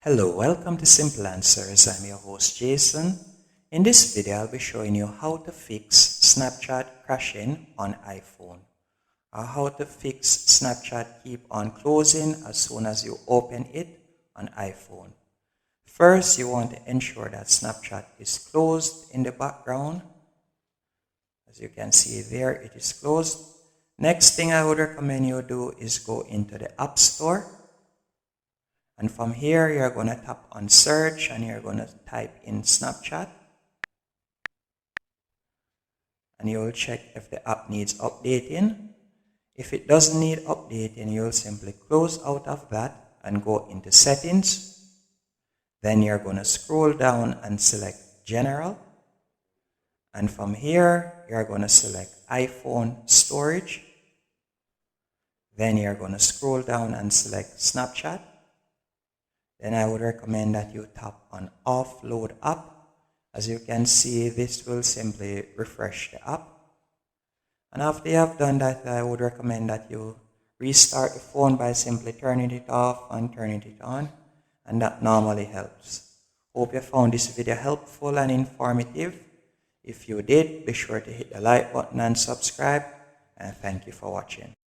Hello, welcome to Simple Answers. I'm your host Jason. In this video, I'll be showing you how to fix Snapchat crashing on iPhone, or how to fix Snapchat keep on closing as soon as you open it on iPhone. First, you want to ensure that Snapchat is closed in the background. As you can see there, it is closed. Next thing I would recommend you do is go into the App Store. And from here, you're going to tap on search and you're going to type in Snapchat. And you'll check if the app needs updating. If it doesn't need updating, you'll simply close out of that and go into settings. Then you're going to scroll down and select general. And from here, you're going to select iPhone storage. Then you're going to scroll down and select Snapchat. Then I would recommend that you tap on offload app. As you can see, this will simply refresh the app. And after you have done that, I would recommend that you restart the phone by simply turning it off and turning it on. And that normally helps. Hope you found this video helpful and informative. If you did, be sure to hit the like button and subscribe. And thank you for watching.